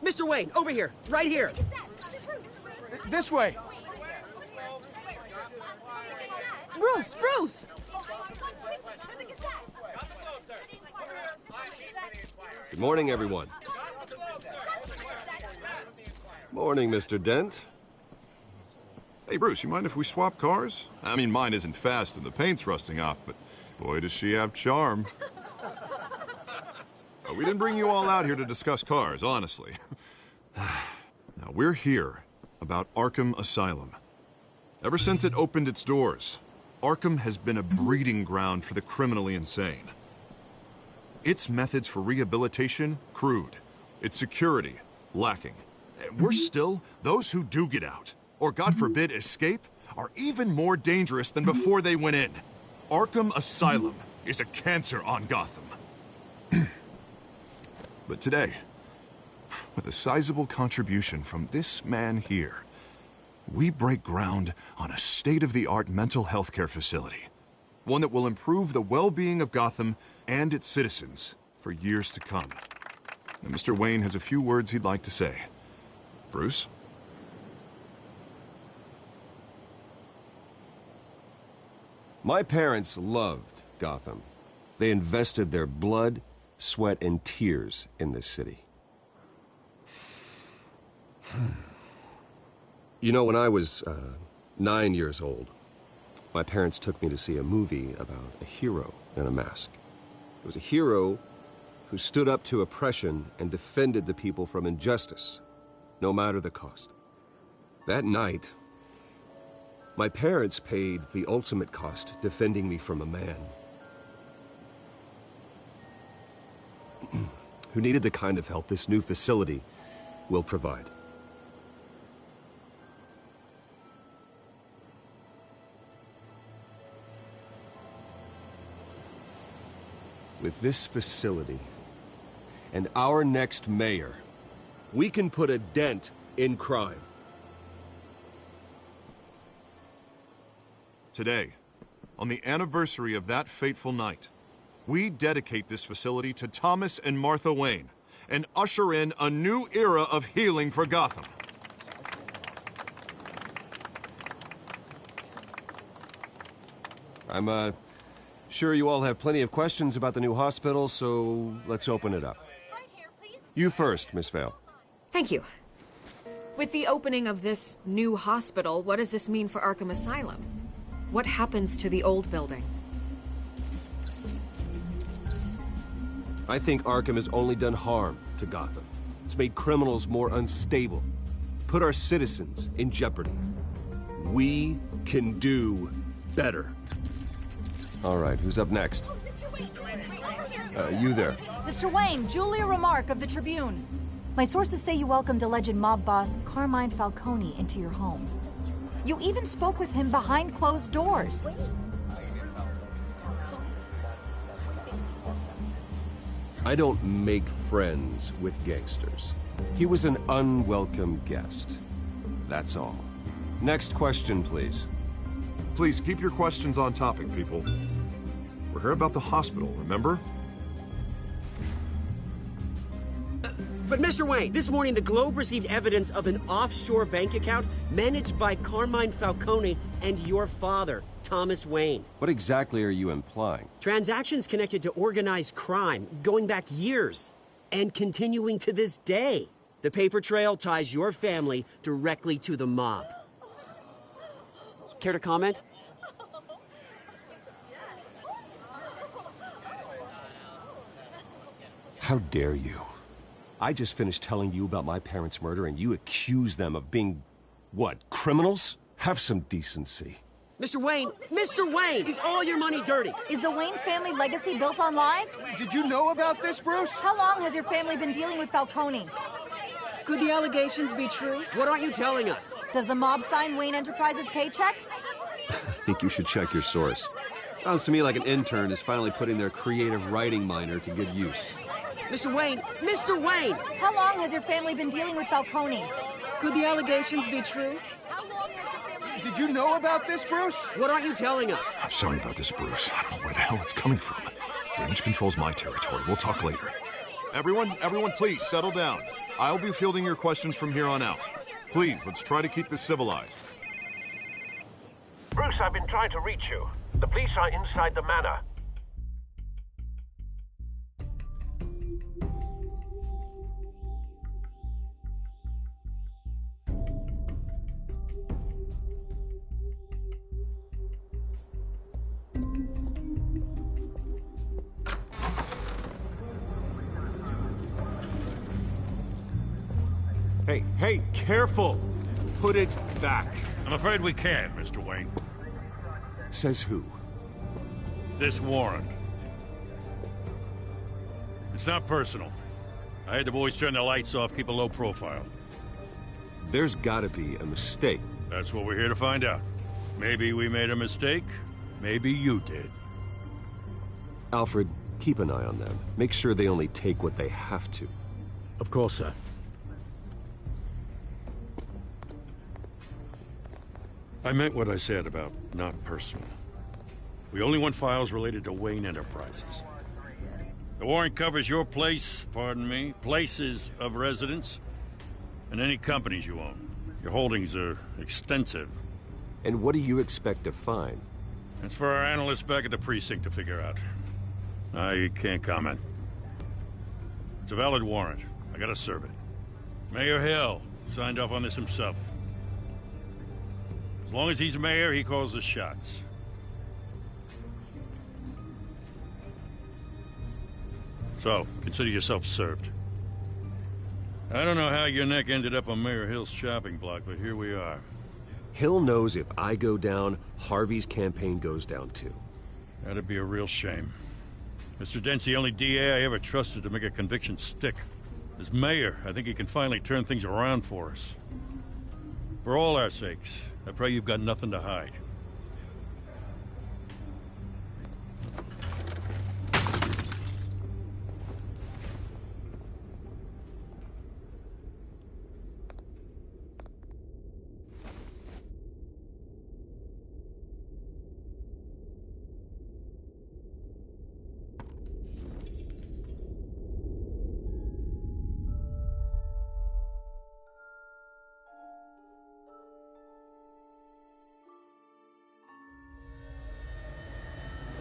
Mr. Wayne, over here, right here. This way. Bruce! Good morning, everyone. Morning, Mr. Dent. Hey, Bruce, you mind if we swap cars? I mean, mine isn't fast and the paint's rusting off, but boy, does she have charm. We didn't bring you all out here to discuss cars, honestly. Now, we're here about Arkham Asylum. Ever since it opened its doors, Arkham has been a breeding ground for the criminally insane. Its methods for rehabilitation, crude. Its security, lacking. Worse still, those who do get out, or God forbid escape, are even more dangerous than before they went in. Arkham Asylum is a cancer on Gotham. But today, with a sizable contribution from this man here, we break ground on a state-of-the-art mental health care facility. One that will improve the well-being of Gotham and its citizens for years to come. And Mr. Wayne has a few words he'd like to say. Bruce? My parents loved Gotham. They invested their blood, sweat, and tears in this city. You know, when I was 9 years old, my parents took me to see a movie about a hero in a mask. It was a hero who stood up to oppression and defended the people from injustice, no matter the cost. That night, my parents paid the ultimate cost defending me from a man who needed the kind of help this new facility will provide. With this facility and our next mayor, we can put a dent in crime. Today, on the anniversary of that fateful night, we dedicate this facility to Thomas and Martha Wayne and usher in a new era of healing for Gotham. I'm sure you all have plenty of questions about the new hospital, so let's open it up. You first, Miss Vale. Thank you. With the opening of this new hospital, what does this mean for Arkham Asylum? What happens to the old building? I think Arkham has only done harm to Gotham. It's made criminals more unstable, put our citizens in jeopardy. We can do better. All right, who's up next? You there. Mr. Wayne, Julia Remark of the Tribune. My sources say you welcomed alleged mob boss Carmine Falcone into your home. You even spoke with him behind closed doors. I don't make friends with gangsters. He was an unwelcome guest. That's all. Next question, please. Please keep your questions on topic, people. We're here about the hospital, remember? But Mr. Wayne, this morning the Globe received evidence of an offshore bank account managed by Carmine Falcone and your father, Thomas Wayne. What exactly are you implying? Transactions connected to organized crime, going back years, and continuing to this day. The paper trail ties your family directly to the mob. Care to comment? How dare you? I just finished telling you about my parents' murder and you accuse them of being, what, criminals? Have some decency. Mr. Wayne, is all your money dirty? Is the Wayne family legacy built on lies? Did you know about this, Bruce? How long has your family been dealing with Falcone? Could the allegations be true? What aren't you telling us? Does the mob sign Wayne Enterprises paychecks? I think you should check your source. Sounds to me like an intern is finally putting their creative writing minor to good use. Mr. Wayne! How long has your family been dealing with Falcone? Could the allegations be true? Did you know about this, Bruce? What aren't you telling us? I'm sorry about this, Bruce. I don't know where the hell it's coming from. Damage control's my territory. We'll talk later. Everyone, please, settle down. I'll be fielding your questions from here on out. Please, let's try to keep this civilized. Bruce, I've been trying to reach you. The police are inside the manor. Hey, careful! Put it back. I'm afraid we can't, Mr. Wayne. Says who? This warrant. It's not personal. I had the boys turn the lights off, keep a low profile. There's gotta be a mistake. That's what we're here to find out. Maybe we made a mistake. Maybe you did. Alfred, keep an eye on them. Make sure they only take what they have to. Of course, sir. I meant what I said about not personal. We only want files related to Wayne Enterprises. The warrant covers your place, pardon me, places of residence, and any companies you own. Your holdings are extensive. And what do you expect to find? It's for our analysts back at the precinct to figure out. I can't comment. It's a valid warrant. I gotta serve it. Mayor Hill signed off on this himself. As long as he's mayor, he calls the shots. So, consider yourself served. I don't know how your neck ended up on Mayor Hill's shopping block, but here we are. Hill knows if I go down, Harvey's campaign goes down too. That'd be a real shame. Mr. Dent's the only DA I ever trusted to make a conviction stick. As mayor, I think he can finally turn things around for us. For all our sakes, I pray you've got nothing to hide.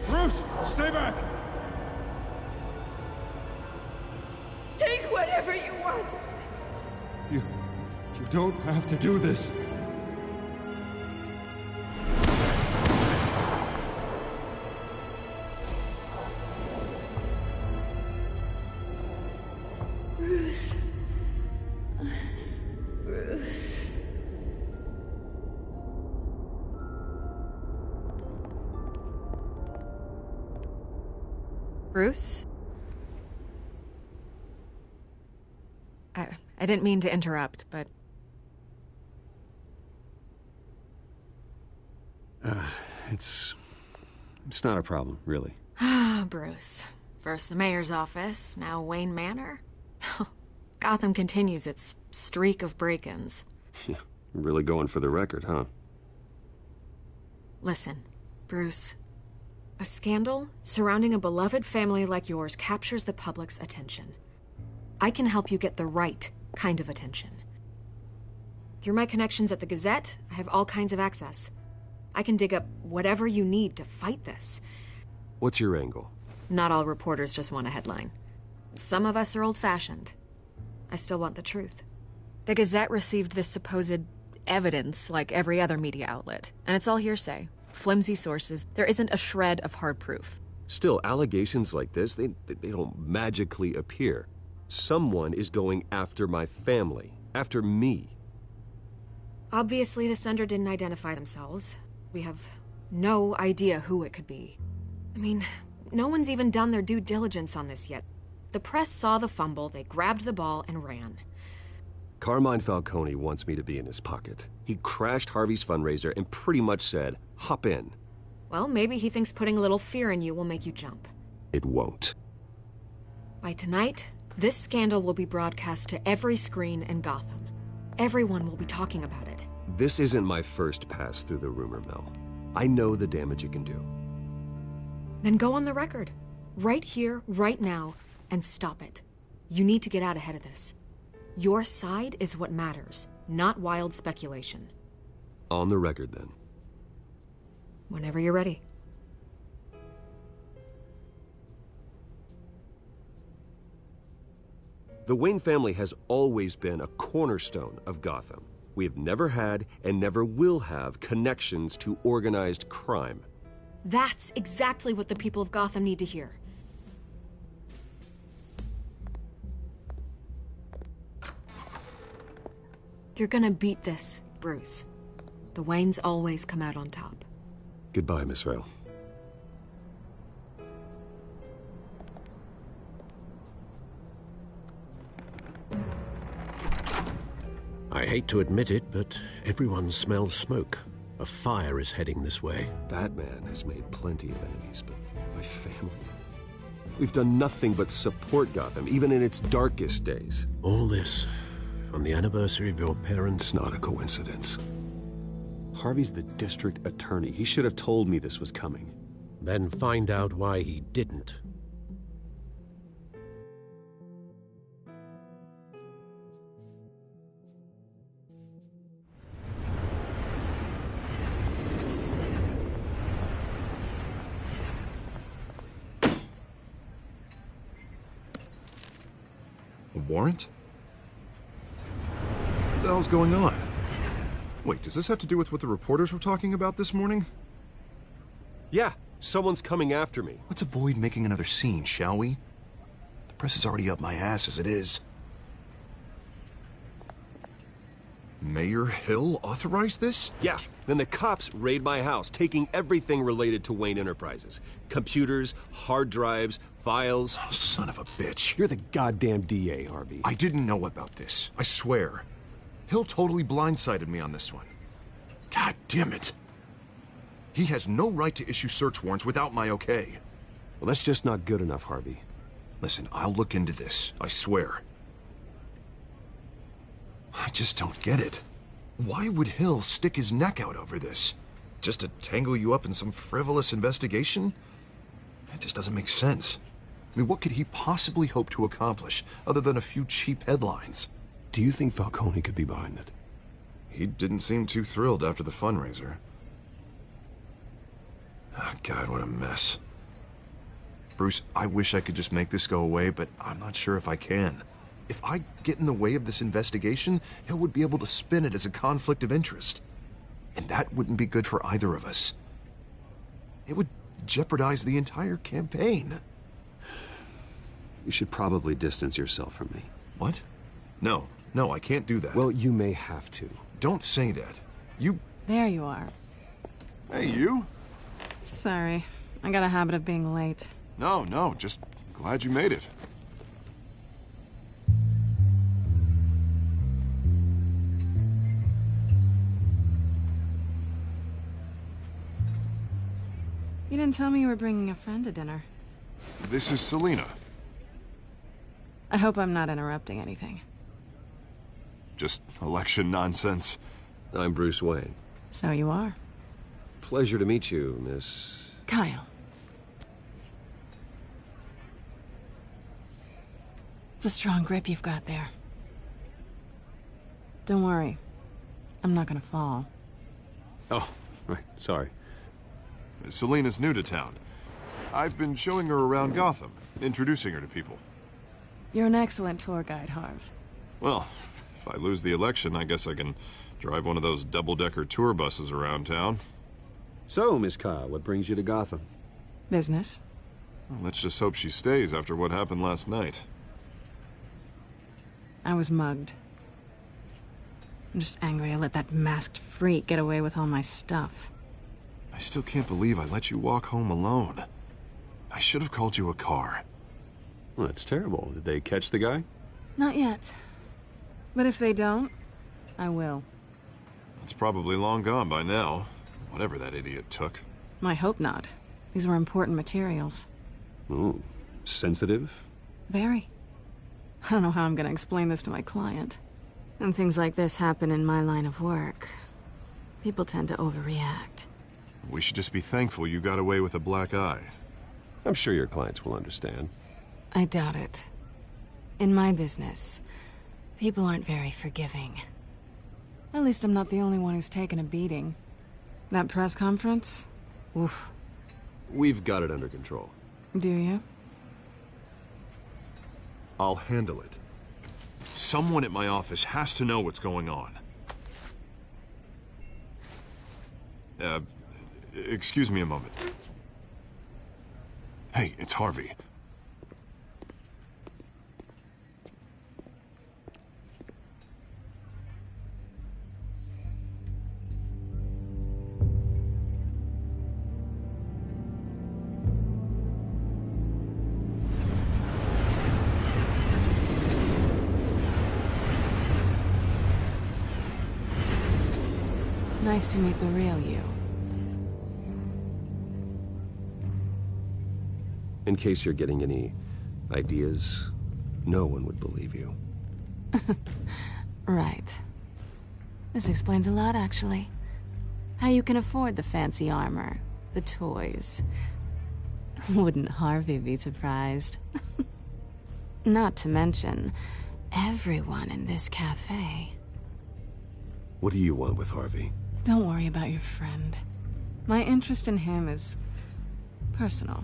Bruce, stay back! Take whatever you want. You don't have to do this. Bruce. Bruce. Bruce? I didn't mean to interrupt, but... It's not a problem, really. Ah, Bruce. First the mayor's office, now Wayne Manor. Gotham continues its streak of break-ins. Yeah, really going for the record, huh? Listen, Bruce. A scandal surrounding a beloved family like yours captures the public's attention. I can help you get the right kind of attention. Through my connections at the Gazette, I have all kinds of access. I can dig up whatever you need to fight this. What's your angle? Not all reporters just want a headline. Some of us are old-fashioned. I still want the truth. The Gazette received this supposed evidence like every other media outlet, and it's all hearsay. Flimsy sources. There isn't a shred of hard proof. Still, allegations like this, they don't magically appear. Someone is going after my family, after me. Obviously, the sender didn't identify themselves. We have no idea who it could be. I mean, no one's even done their due diligence on this yet. The press saw the fumble, they grabbed the ball and ran. Carmine Falcone wants me to be in his pocket. He crashed Harvey's fundraiser and pretty much said, hop in. Well, maybe he thinks putting a little fear in you will make you jump. It won't. By tonight, this scandal will be broadcast to every screen in Gotham. Everyone will be talking about it. This isn't my first pass through the rumor mill. I know the damage it can do. Then go on the record. Right here, right now, and stop it. You need to get out ahead of this. Your side is what matters, not wild speculation. On the record, then. Whenever you're ready. The Wayne family has always been a cornerstone of Gotham. We have never had and never will have connections to organized crime. That's exactly what the people of Gotham need to hear. You're gonna beat this, Bruce. The Waynes always come out on top. Goodbye, Miss Vale. I hate to admit it, but everyone smells smoke. A fire is heading this way. Batman has made plenty of enemies, but my family... We've done nothing but support Gotham, even in its darkest days. All this on the anniversary of your parents'... It's not a coincidence. Harvey's the district attorney. He should have told me this was coming. Then find out why he didn't. A warrant? What the hell's going on? Wait, does this have to do with what the reporters were talking about this morning? Yeah, someone's coming after me. Let's avoid making another scene, shall we? The press is already up my ass as it is. Mayor Hill authorized this? Yeah, then the cops raid my house, taking everything related to Wayne Enterprises. Computers, hard drives, files. Oh, son of a bitch. You're the goddamn DA, Harvey. I didn't know about this. I swear. Hill totally blindsided me on this one. God damn it. He has no right to issue search warrants without my okay. Well, that's just not good enough, Harvey. Listen, I'll look into this. I swear. I just don't get it. Why would Hill stick his neck out over this? Just to tangle you up in some frivolous investigation? It just doesn't make sense. I mean, what could he possibly hope to accomplish other than a few cheap headlines? Do you think Falcone could be behind it? He didn't seem too thrilled after the fundraiser. Oh, God, what a mess. Bruce, I wish I could just make this go away, but I'm not sure if I can. If I get in the way of this investigation, Hill would be able to spin it as a conflict of interest. And that wouldn't be good for either of us. It would jeopardize the entire campaign. You should probably distance yourself from me. What? No, I can't do that. Well, you may have to. Don't say that. You... There you are. Hey, you? Sorry. I got a habit of being late. No, just glad you made it. You didn't tell me you were bringing a friend to dinner. This is Selina. I hope I'm not interrupting anything. Just election nonsense. I'm Bruce Wayne. So you are. Pleasure to meet you, Miss... Kyle. It's a strong grip you've got there. Don't worry. I'm not gonna fall. Oh, right. Sorry. Selina's new to town. I've been showing her around Gotham, introducing her to people. You're an excellent tour guide, Harv. Well, if I lose the election, I guess I can drive one of those double-decker tour buses around town. So, Miss Kyle, what brings you to Gotham? Business. Well, let's just hope she stays after what happened last night. I was mugged. I'm just angry I let that masked freak get away with all my stuff. I still can't believe I let you walk home alone. I should have called you a car. Well, that's terrible. Did they catch the guy? Not yet. But if they don't, I will. It's probably long gone by now, whatever that idiot took. I hope not. These were important materials. Ooh, sensitive? Very. I don't know how I'm gonna explain this to my client. And things like this happen in my line of work. People tend to overreact. We should just be thankful you got away with a black eye. I'm sure your clients will understand. I doubt it. In my business, People aren't very forgiving. At least I'm not the only one who's taken a beating. That press conference? Oof. We've got it under control. Do you? I'll handle it. Someone at my office has to know what's going on. Excuse me a moment. Hey, it's Harvey. Nice to meet the real you. In case you're getting any ideas, no one would believe you. Right. This explains a lot, actually. How you can afford the fancy armor, the toys. Wouldn't Harvey be surprised? Not to mention, everyone in this cafe. What do you want with Harvey? Don't worry about your friend. My interest in him is personal.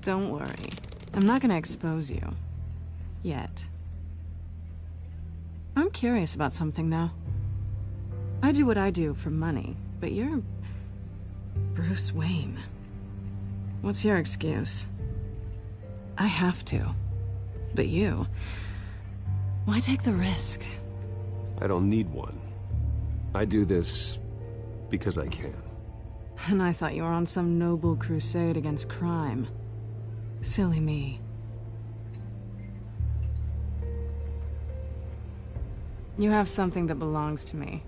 Don't worry. I'm not gonna expose you. Yet. I'm curious about something, though. I do what I do for money, but you're Bruce Wayne. What's your excuse? I have to. But you... why take the risk? I don't need one. I do this because I can. And I thought you were on some noble crusade against crime. Silly me. You have something that belongs to me.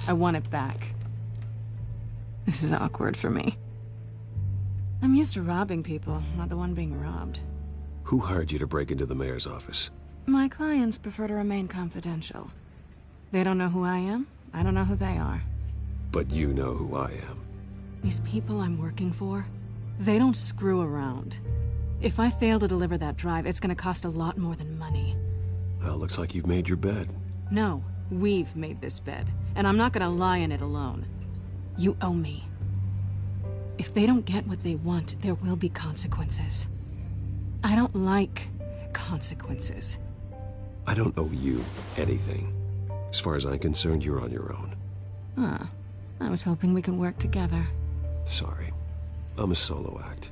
I want it back. This is awkward for me. I'm used to robbing people, not the one being robbed. Who hired you to break into the mayor's office? My clients prefer to remain confidential. They don't know who I am, I don't know who they are. But you know who I am. These people I'm working for, they don't screw around. If I fail to deliver that drive, it's gonna cost a lot more than money. Well, looks like you've made your bed. No, we've made this bed, and I'm not gonna lie in it alone. You owe me. If they don't get what they want, there will be consequences. I don't like consequences. I don't owe you anything. As far as I'm concerned, you're on your own. Huh. I was hoping we could work together. Sorry. I'm a solo act.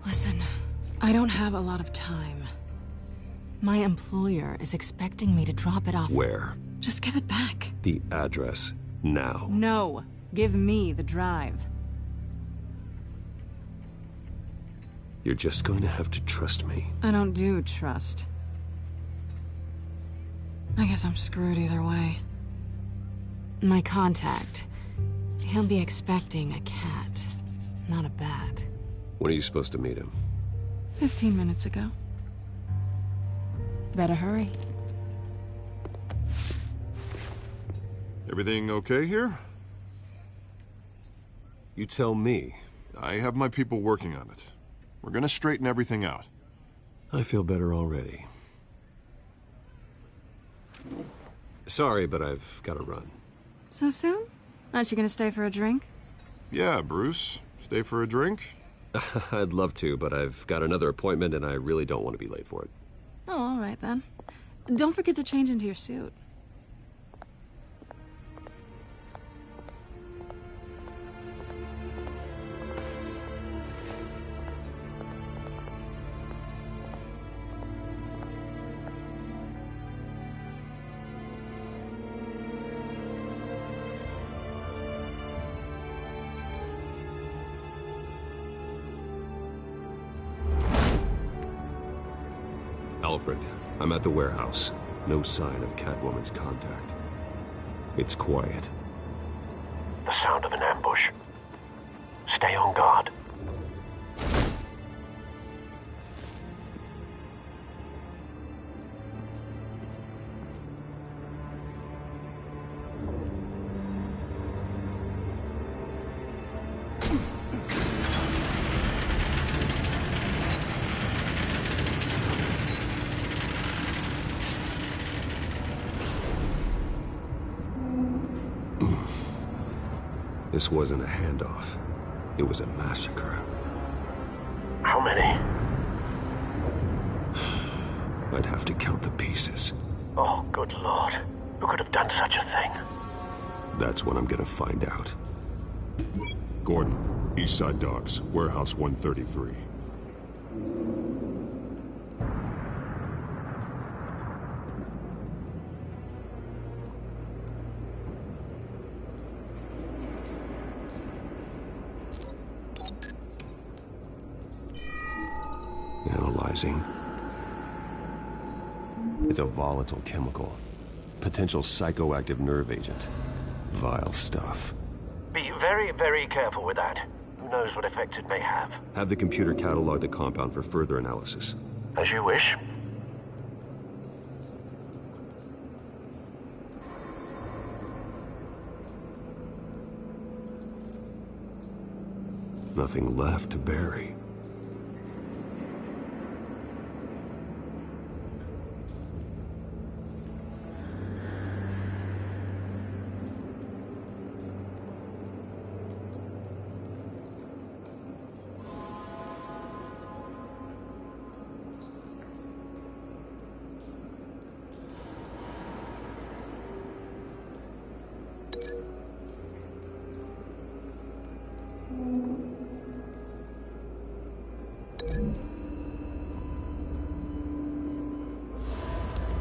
Listen, I don't have a lot of time. My employer is expecting me to drop it off. Where? Just give it back. The address, now. No. Give me the drive. You're just going to have to trust me. I don't do trust. I guess I'm screwed either way. My contact, he'll be expecting a cat, not a bat. When are you supposed to meet him? 15 minutes ago. Better hurry. Everything okay here? You tell me. I have my people working on it. We're gonna straighten everything out. I feel better already. Sorry, but I've got to run. So soon? Aren't you gonna stay for a drink? Yeah, Bruce. Stay for a drink? I'd love to, but I've got another appointment and I really don't want to be late for it. Oh, all right then. Don't forget to change into your suit. Alfred, I'm at the warehouse. No sign of Catwoman's contact. It's quiet. The sound of an ambush. Stay on guard. This wasn't a handoff. It was a massacre. How many? I'd have to count the pieces. Oh, good lord. Who could have done such a thing? That's what I'm gonna find out. Gordon, Eastside Docks, Warehouse 133. Analyzing. It's a volatile chemical. Potential psychoactive nerve agent. Vile stuff. Be very, very careful with that. Who knows what effects it may have. Have the computer catalog the compound for further analysis. As you wish. Nothing left to bury.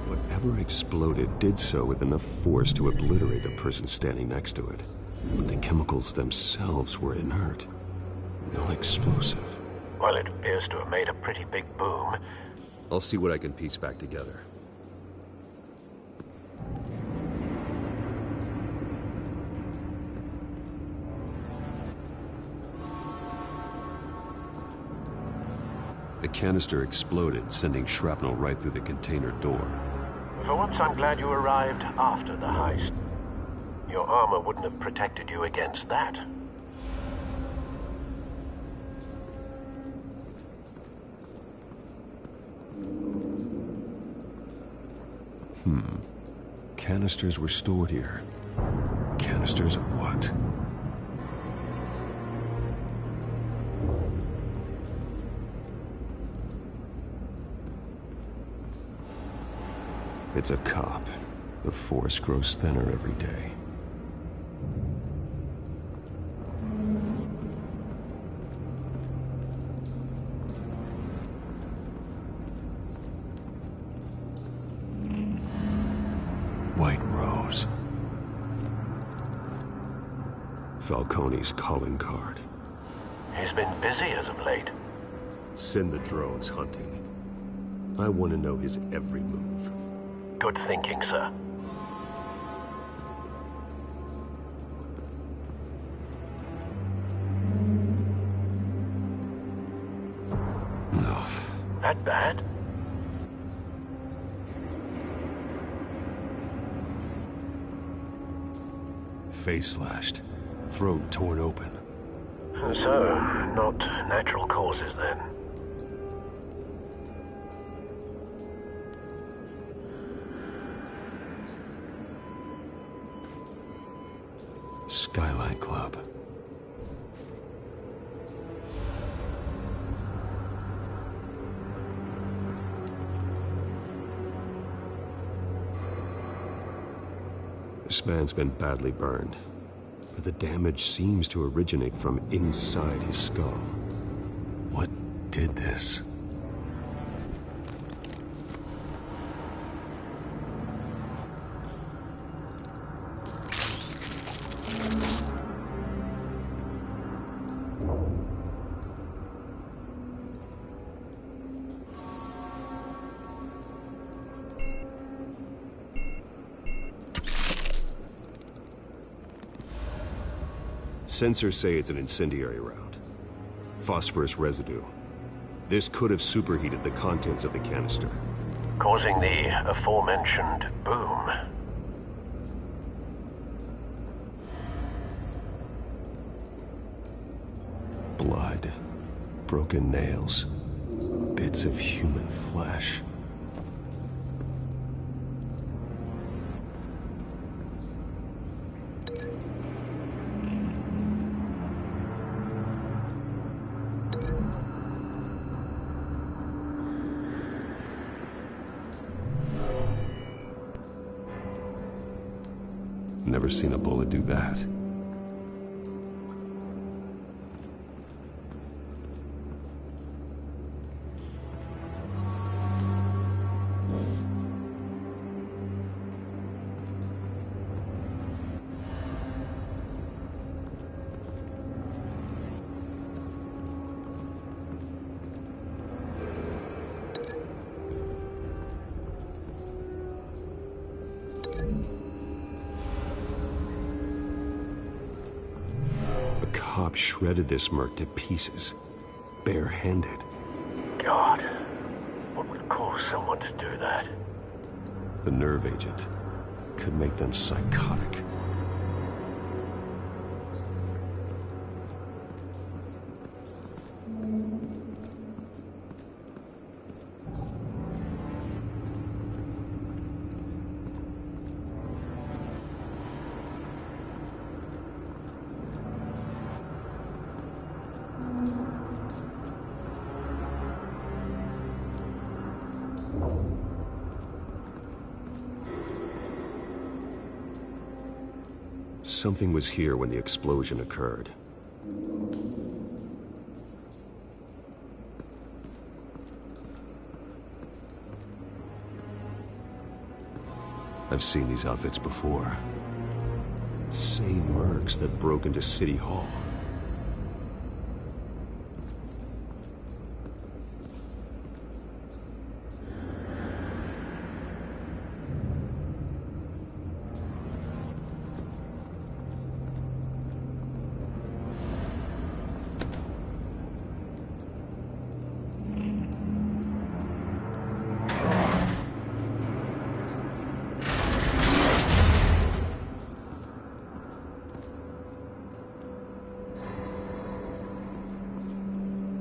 Whatever exploded did so with enough force to obliterate the person standing next to it. But the chemicals themselves were inert, non-explosive. Well, it appears to have made a pretty big boom. I'll see what I can piece back together. The canister exploded, sending shrapnel right through the container door. For once, I'm glad you arrived after the heist. Your armor wouldn't have protected you against that. Canisters were stored here. Canisters of what? It's a cop. The force grows thinner every day. White Rose. Falcone's calling card. He's been busy as of late. Send the drones hunting. I want to know his every move. Good thinking, sir. No. That bad? Face slashed. Throat torn open. So, not natural causes then. Skyline Club. This man's been badly burned, but the damage seems to originate from inside his skull. What did this? Sensors say it's an incendiary round. Phosphorus residue. This could have superheated the contents of the canister, causing the aforementioned boom. Blood, broken nails, bits of human flesh. Never seen a bullet do that. Cop shredded this merc to pieces, bare-handed. God, what would cause someone to do that? The nerve agent could make them psychotic. Something was here when the explosion occurred. I've seen these outfits before. Same mercs that broke into City Hall.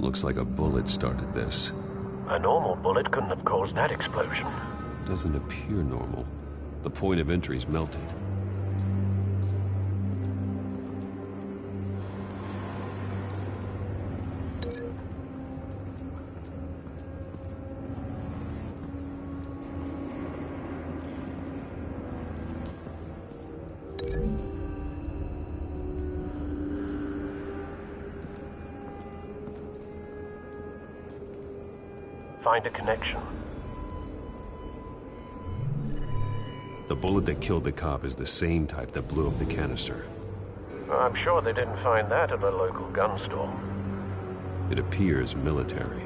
Looks like a bullet started this. A normal bullet couldn't have caused that explosion. Doesn't appear normal. The point of entry's melted. Find a connection. The bullet that killed the cop is the same type that blew up the canister. I'm sure they didn't find that at a local gun store. It appears military.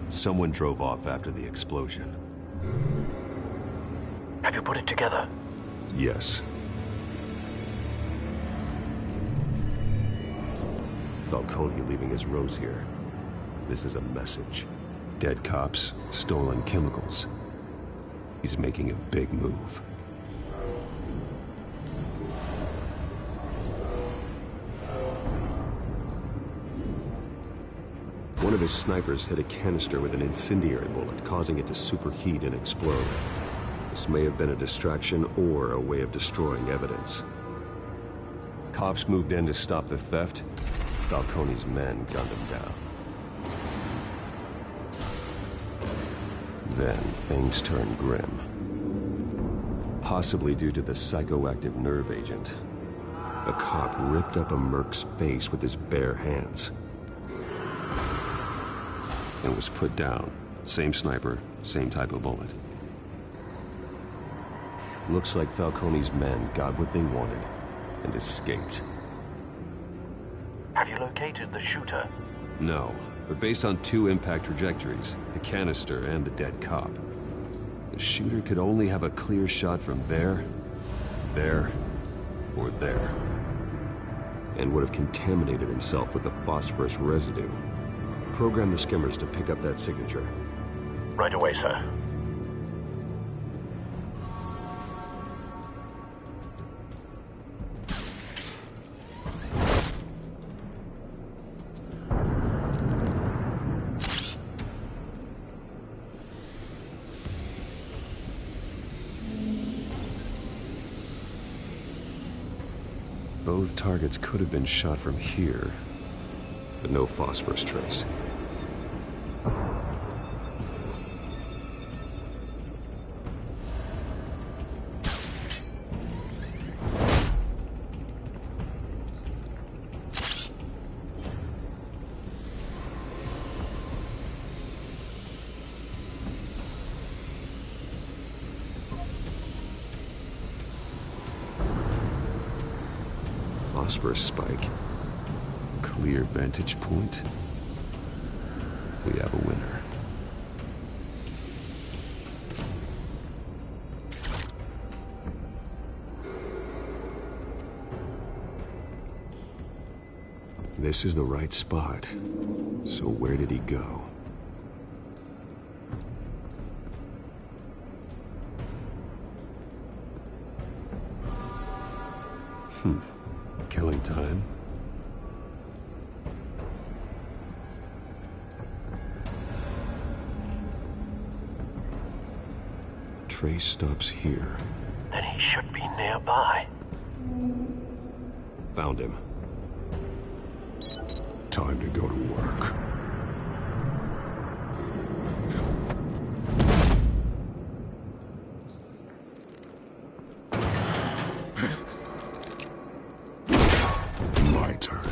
Someone drove off after the explosion. Have you put it together? Yes. Falcone leaving his rose here. This is a message. Dead cops, stolen chemicals. He's making a big move. One of his snipers hit a canister with an incendiary bullet, causing it to superheat and explode. This may have been a distraction or a way of destroying evidence. Cops moved in to stop the theft. Falcone's men gunned him down. Then things turned grim. Possibly due to the psychoactive nerve agent. A cop ripped up a merc's face with his bare hands. And was put down. Same sniper, same type of bullet. Looks like Falcone's men got what they wanted and escaped. Have you located the shooter? No, but based on 2 impact trajectories, the canister and the dead cop, the shooter could only have a clear shot from there, or there. And would have contaminated himself with the phosphorus residue. Program the skimmers to pick up that signature. Right away, sir. Both targets could have been shot from here, but no phosphorus trace. Phosphorus spike. Clear vantage point. We have a winner. This is the right spot. So where did he go? Killing time. Trace stops here. Then he should be nearby. Found him. Time to go to work. My turn.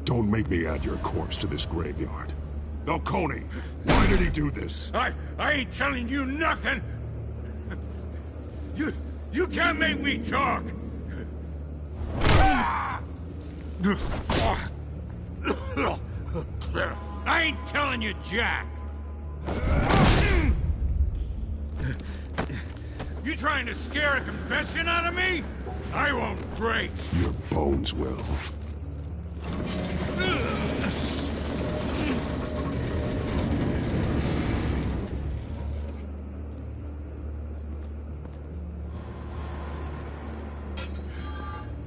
Don't make me add your corpse to this graveyard. Falcone, why did he do this? I ain't telling you nothing! You can't make me talk! I ain't telling you jack! You trying to scare a confession out of me? I won't break! Your bones will.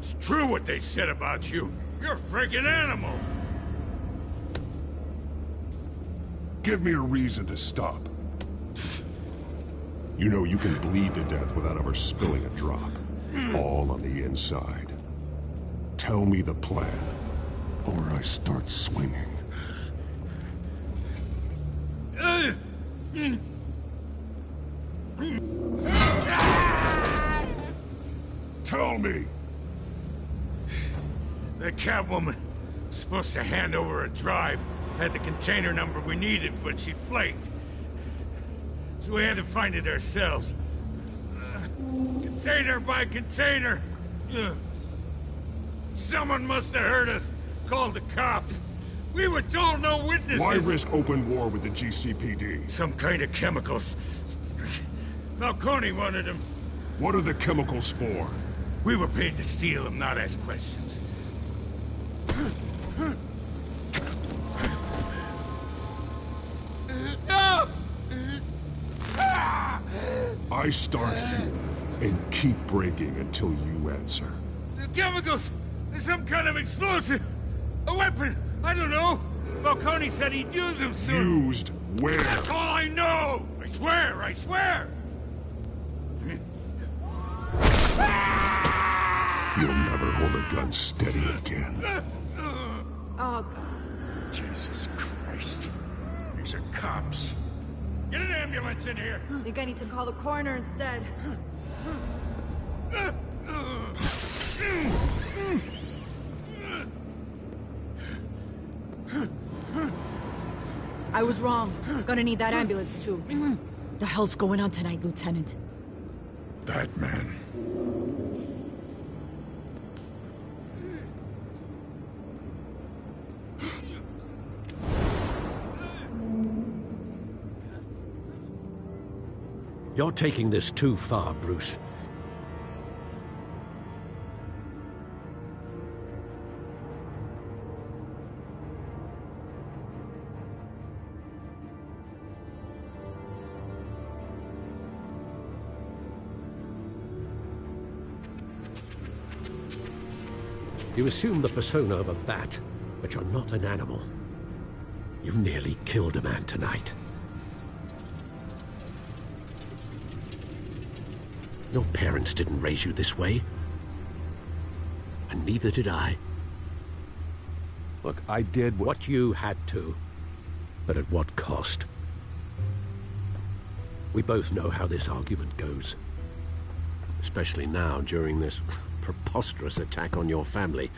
It's true what they said about you. You're a freaking animal! Give me a reason to stop. You know you can bleed to death without ever spilling a drop. All on the inside. Tell me the plan, or I start swinging. Tell me! The Catwoman was supposed to hand over a drive. Had the container number we needed, but she flaked. So we had to find it ourselves. Container by container. Someone must have heard us. Called the cops. We were told no witnesses. Why risk open war with the GCPD? Some kind of chemicals. Falcone wanted them. What are the chemicals for? We were paid to steal them, not ask questions. No! I start here and keep breaking until you answer. The chemicals! There's some kind of explosive! A weapon! I don't know! Falcone said he'd use him soon. Used where? That's all I know! I swear, I swear! You'll never hold a gun steady again. Oh, God. Jesus Christ. These are cops. Get an ambulance in here! I think I need to call the coroner instead. I was wrong. Gonna need that ambulance, too. The hell's going on tonight, Lieutenant? That man. You're taking this too far, Bruce. You assume the persona of a bat, but you're not an animal. You nearly killed a man tonight. Your parents didn't raise you this way. And neither did I. Look, I did what you had to. But at what cost? We both know how this argument goes. Especially now, during this preposterous attack on your family.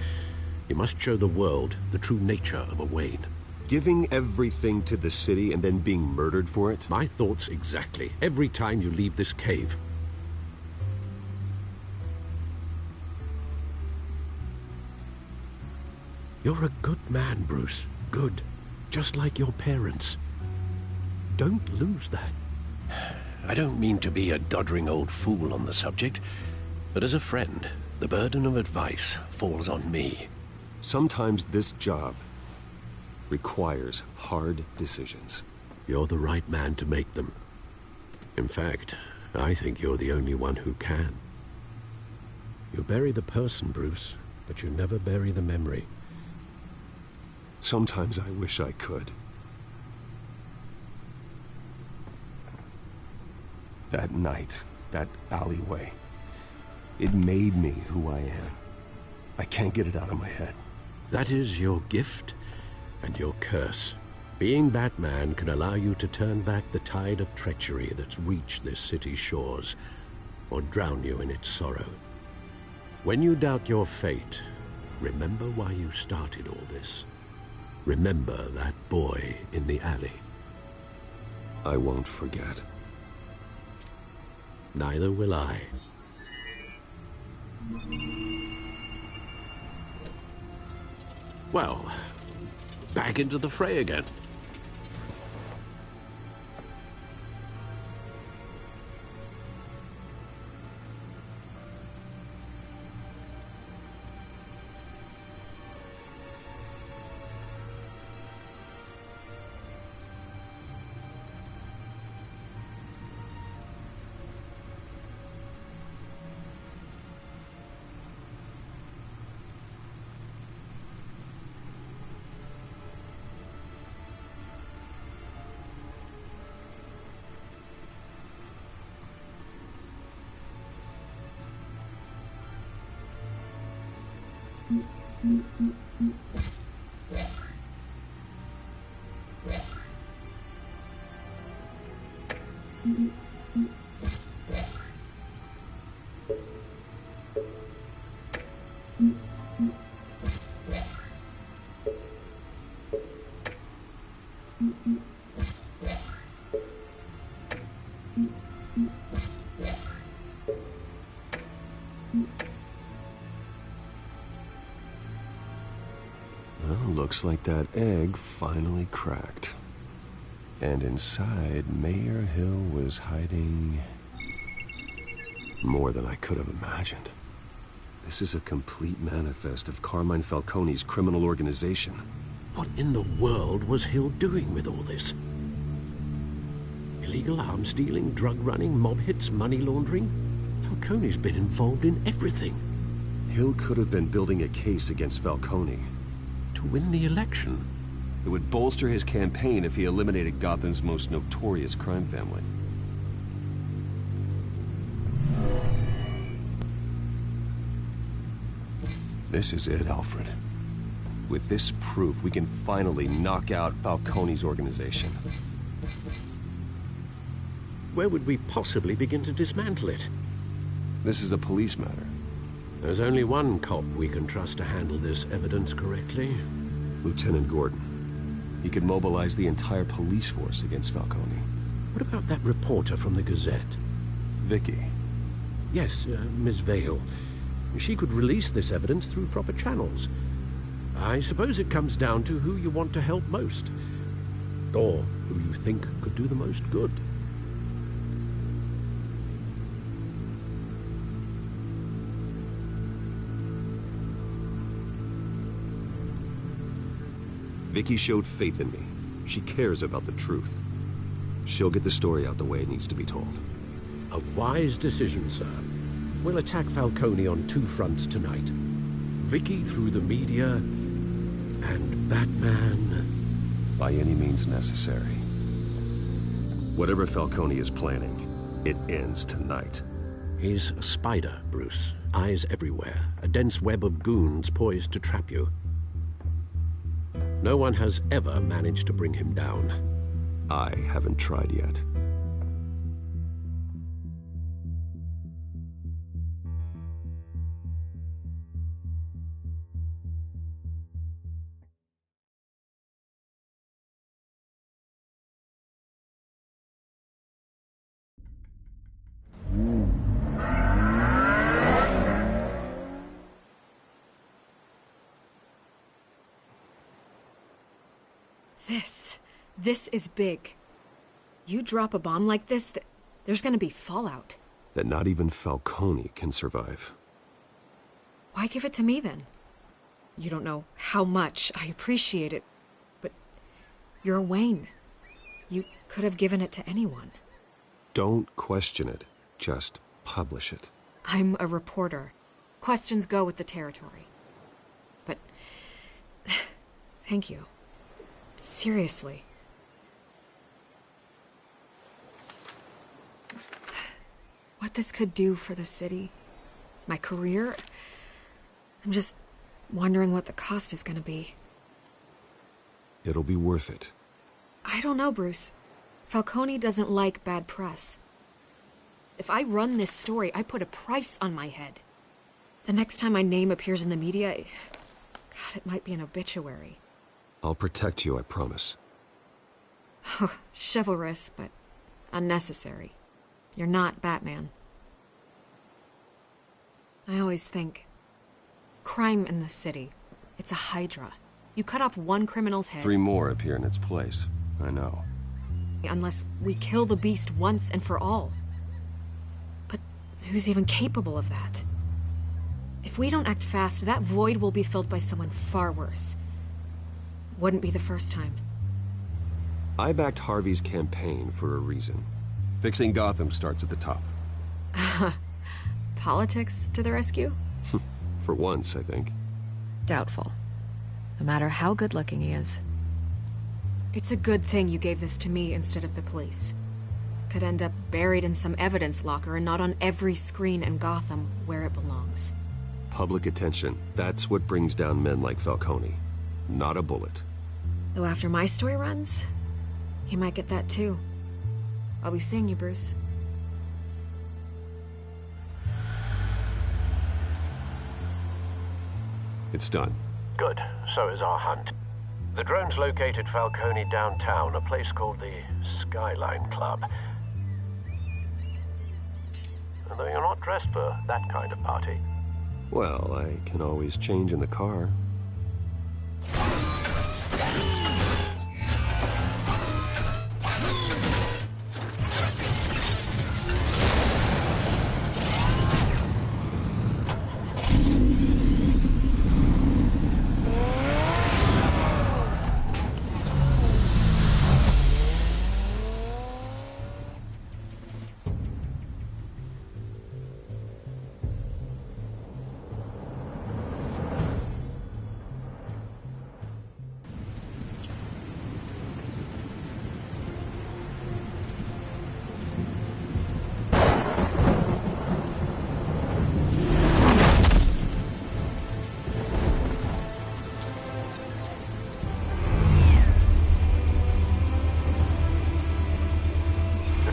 You must show the world the true nature of a Wayne. Giving everything to the city and then being murdered for it? My thoughts exactly. Every time you leave this cave. You're a good man, Bruce. Good. Just like your parents. Don't lose that. I don't mean to be a doddering old fool on the subject, but as a friend, the burden of advice falls on me. Sometimes this job requires hard decisions. You're the right man to make them. In fact, I think you're the only one who can. You bury the person, Bruce, but you never bury the memory. Sometimes I wish I could. That night, that alleyway, it made me who I am. I can't get it out of my head. That is your gift and your curse. Being Batman can allow you to turn back the tide of treachery that's reached this city's shores, or drown you in its sorrow. When you doubt your fate, remember why you started all this. Remember that boy in the alley. I won't forget. Neither will I. Well, back into the fray again. Looks like that egg finally cracked. And inside, Mayor Hill was hiding more than I could have imagined. This is a complete manifest of Carmine Falcone's criminal organization. What in the world was Hill doing with all this? Illegal arms dealing, drug running, mob hits, money laundering? Falcone's been involved in everything. Hill could have been building a case against Falcone. To win the election. It would bolster his campaign if he eliminated Gotham's most notorious crime family. This is it, Alfred. With this proof, we can finally knock out Falcone's organization. Where would we possibly begin to dismantle it? This is a police matter. There's only one cop we can trust to handle this evidence correctly. Lieutenant Gordon. He could mobilize the entire police force against Falcone. What about that reporter from the Gazette? Vicky. Yes, Miss Vale. She could release this evidence through proper channels. I suppose it comes down to who you want to help most. Or who you think could do the most good. Vicky showed faith in me. She cares about the truth. She'll get the story out the way it needs to be told. A wise decision, sir. We'll attack Falcone on two fronts tonight. Vicky through the media, and Batman... by any means necessary. Whatever Falcone is planning, it ends tonight. He's a spider, Bruce. Eyes everywhere. A dense web of goons poised to trap you. No one has ever managed to bring him down. I haven't tried yet. This is big. You drop a bomb like this, there's gonna be fallout. That not even Falcone can survive. Why give it to me, then? You don't know how much I appreciate it, but you're Wayne. You could have given it to anyone. Don't question it. Just publish it. I'm a reporter. Questions go with the territory. But... thank you. Seriously. What this could do for the city, my career, I'm just wondering what the cost is gonna be. It'll be worth it. I don't know, Bruce. Falcone doesn't like bad press. If I run this story, I put a price on my head. The next time my name appears in the media, God, it might be an obituary. I'll protect you, I promise. Oh, chivalrous, but unnecessary. You're not Batman. I always think, crime in the city, it's a hydra. You cut off one criminal's head... 3 more appear in its place. I know. Unless we kill the beast once and for all. But who's even capable of that? If we don't act fast, that void will be filled by someone far worse. Wouldn't be the first time. I backed Harvey's campaign for a reason. Fixing Gotham starts at the top. Politics to the rescue? For once, I think. Doubtful. No matter how good-looking he is. It's a good thing you gave this to me instead of the police. Could end up buried in some evidence locker and not on every screen in Gotham where it belongs. Public attention. That's what brings down men like Falcone. Not a bullet. Though after my story runs, he might get that too. I'll be seeing you, Bruce. It's done. Good. So is our hunt. The drones located Falcone downtown, a place called the Skyline Club. And though you're not dressed for that kind of party. Well, I can always change in the car.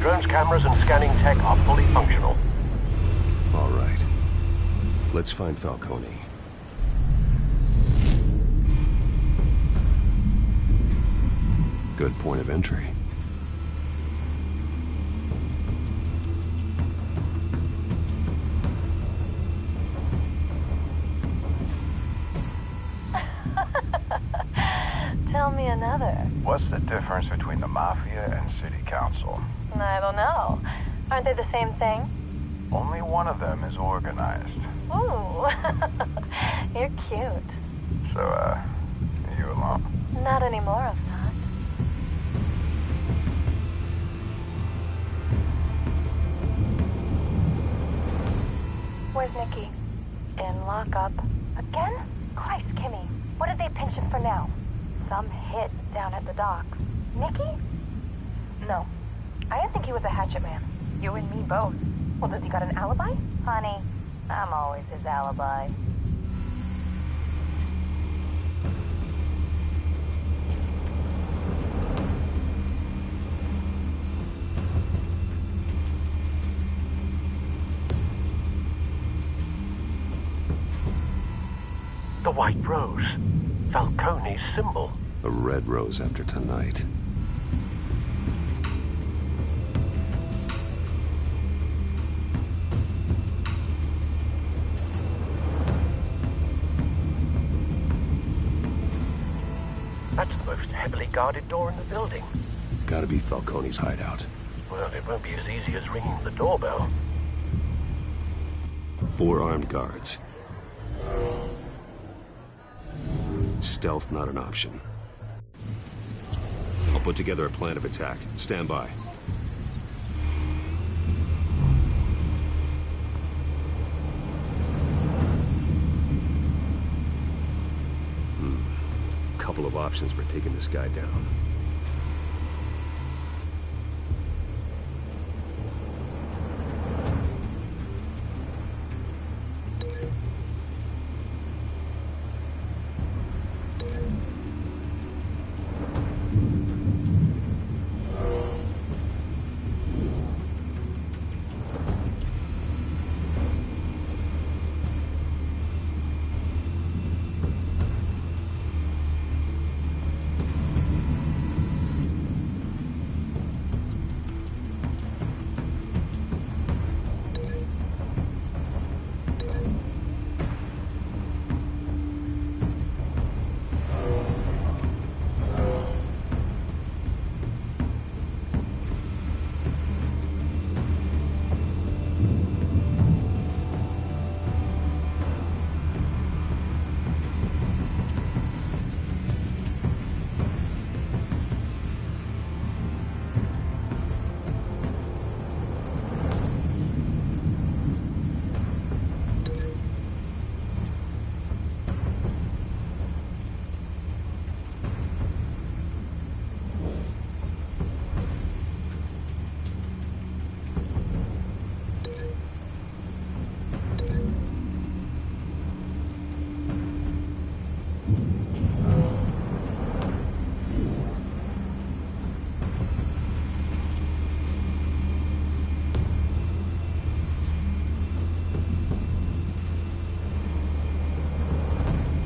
drone's cameras and scanning tech are fully functional. All right. Let's find Falcone. Good point of entry. Tell me another. What's the difference between the Mafia and City Council? I don't know. Aren't they the same thing? Only one of them is organized. Ooh. You're cute. So, are you alone? Not anymore, Assad. Where's Nikki? In lockup. Again? Christ, Kimmy. What did they pinch him for now? Some hit down at the docks. Nikki? No. I didn't think he was a hatchet man. You and me both. Well, does he got an alibi? Honey, I'm always his alibi. The white rose. Falcone's symbol. A red rose after tonight. That's the most heavily guarded door in the building. Gotta be Falcone's hideout. Well, it won't be as easy as ringing the doorbell. 4 armed guards. Stealth not an option. I'll put together a plan of attack. Stand by. Couple of options for taking this guy down.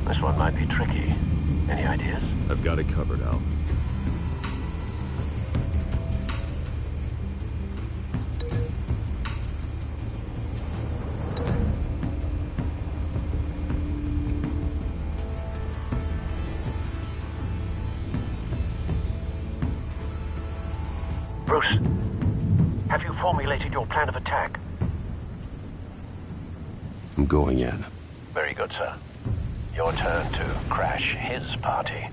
This one might be tricky. Any ideas? I've got it covered, Al. Bruce, have you formulated your plan of attack? I'm going in. Very good, sir. Your turn to crash his party.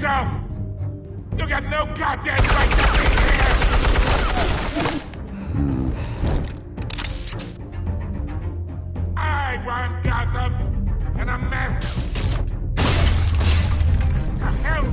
yourself! You got no goddamn right to be here! I run Gotham, and a mess. The hell?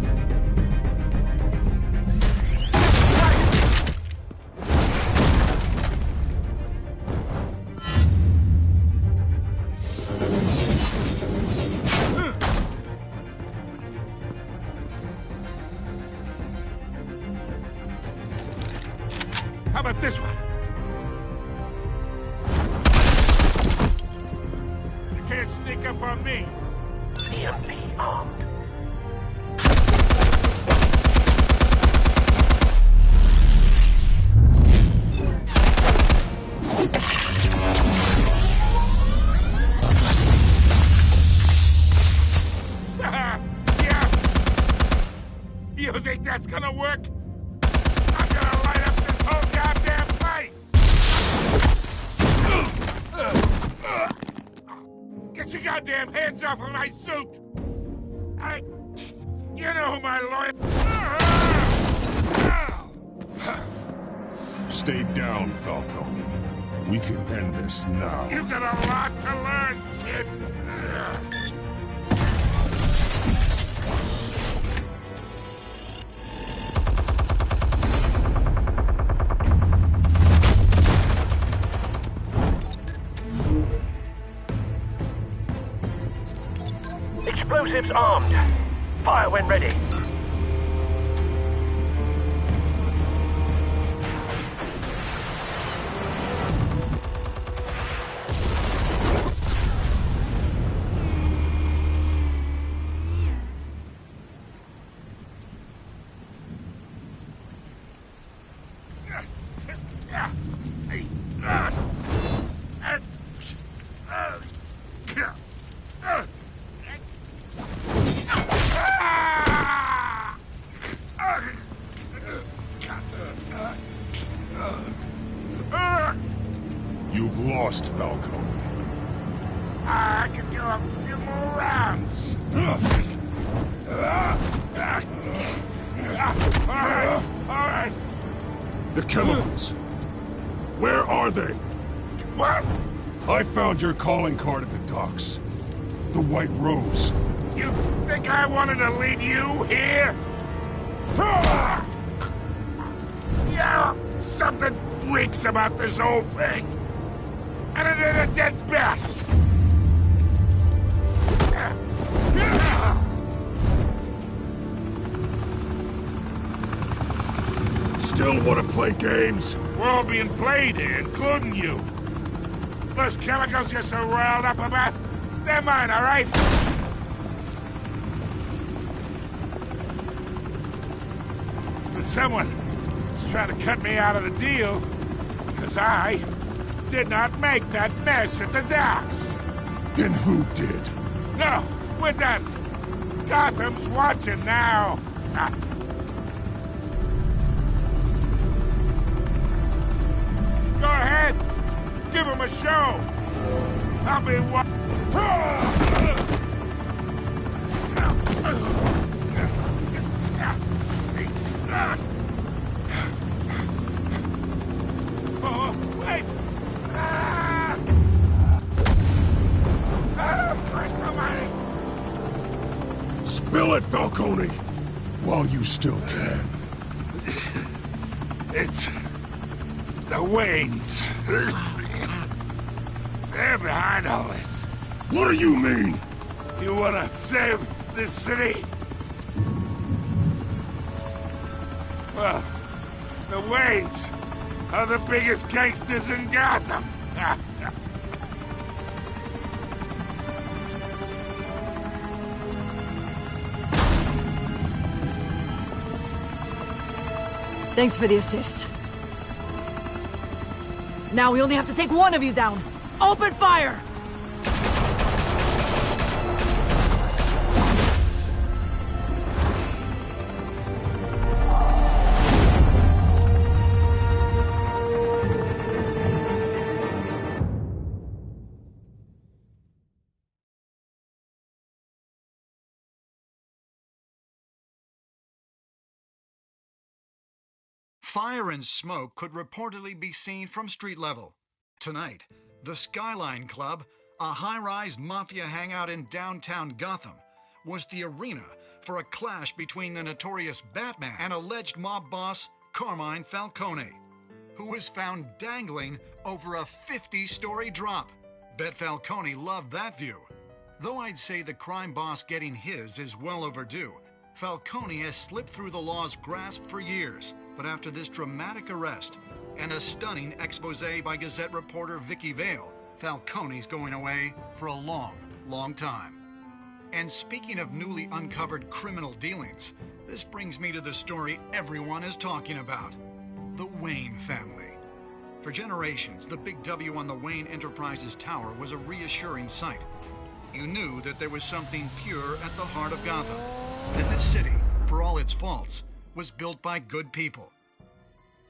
How about this one? You can't sneak up on me. EMP armed. Yeah. You think that's gonna work? I'm gonna light up this whole goddamn place! Get your goddamn hands off of my suit! You know who my lawyer... Stay down, Falcone. We can end this now. You got a lot to learn, kid! Explosives armed. Fire when ready. You've lost, Falcone. I can do a few more rounds. All right. The chemicals. Where are they? What? I found your calling card at the docks. The White Rose. You think I wanted to lead you here? Yeah, something reeks about this whole thing. And it is a dead bat. Still want to play games? We're all being played here, including you. Those chemicals you're so riled up about, they're mine, all right? But someone is trying to cut me out of the deal, because I did not make that mess at the docks. Then who did? No, we're done. Gotham's watching now. Go ahead. Give him a show. I'll be what? Oh, wait. Christ almighty. Spill it, Falcone, while you still can. It's the Waynes. They're behind all this. What do you mean? You wanna save this city? Well, the Waynes are the biggest gangsters in Gotham. Thanks for the assist. Now we only have to take one of you down. Open fire! Fire and smoke could reportedly be seen from street level. Tonight, the Skyline Club, a high-rise mafia hangout in downtown Gotham, was the arena for a clash between the notorious Batman and alleged mob boss Carmine Falcone, who was found dangling over a 50-story drop. Bet Falcone loved that view. Though I'd say the crime boss getting his is well overdue, Falcone has slipped through the law's grasp for years. But after this dramatic arrest and a stunning expose by Gazette reporter Vicky Vale, Falcone's going away for a long, long time. And speaking of newly uncovered criminal dealings, this brings me to the story everyone is talking about: the Wayne family. For generations, the big W on the Wayne Enterprises Tower was a reassuring sight. You knew that there was something pure at the heart of Gotham, that this city, for all its faults, was built by good people.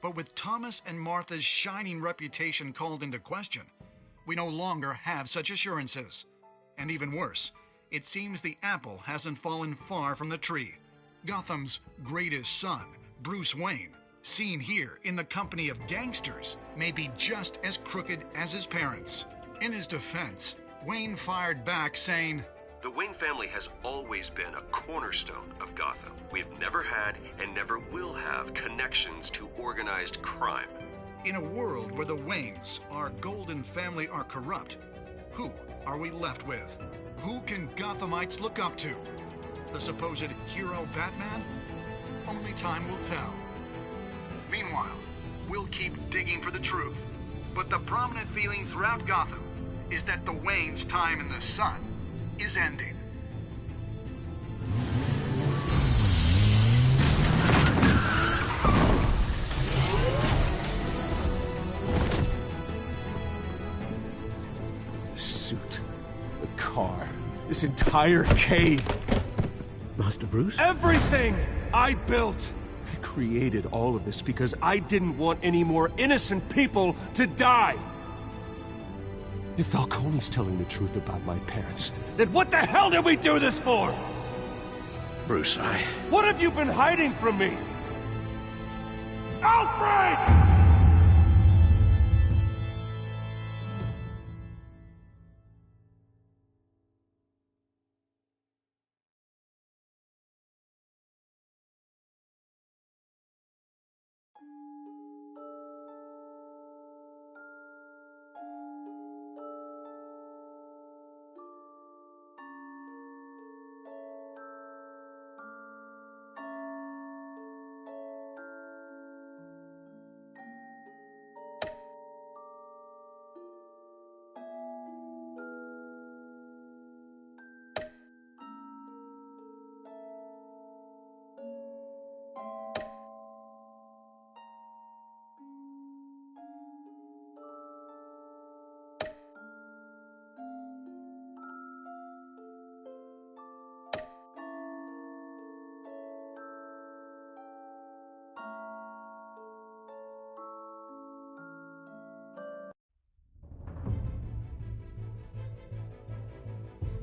But with Thomas and Martha's shining reputation called into question, we no longer have such assurances. And even worse, it seems the apple hasn't fallen far from the tree. Gotham's greatest son, Bruce Wayne, seen here in the company of gangsters, may be just as crooked as his parents. In his defense, Wayne fired back saying, "The Wayne family has always been a cornerstone of Gotham. We have never had and never will have connections to organized crime." In a world where the Waynes, our golden family, are corrupt, who are we left with? Who can Gothamites look up to? The supposed hero Batman? Only time will tell. Meanwhile, we'll keep digging for the truth. But the prominent feeling throughout Gotham is that the Waynes' time in the sun is ending. The suit, the car, this entire cave. Master Bruce? Everything I built! I created all of this because I didn't want any more innocent people to die! If Falcone's telling the truth about my parents, then what the hell did we do this for? Bruce, What have you been hiding from me? Alfred!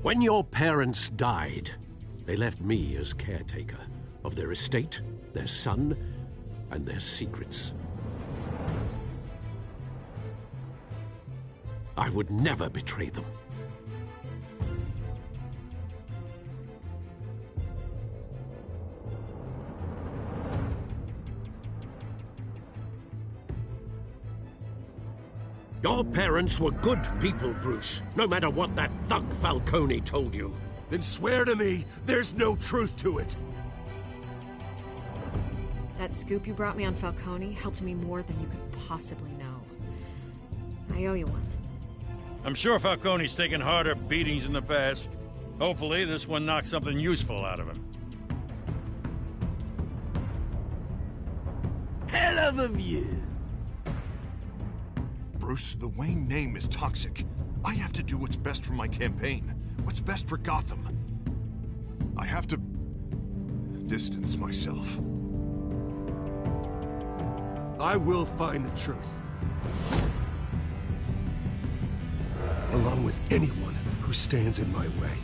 When your parents died, they left me as caretaker of their estate, their son, and their secrets. I would never betray them. Your parents were good people, Bruce, no matter what that thug Falcone told you. Then swear to me there's no truth to it. That scoop you brought me on Falcone helped me more than you could possibly know. I owe you one. I'm sure Falcone's taken harder beatings in the past. Hopefully, this one knocks something useful out of him. Hell of a view. Bruce, the Wayne name is toxic. I have to do what's best for my campaign. What's best for Gotham. I have to distance myself. I will find the truth. Along with anyone who stands in my way.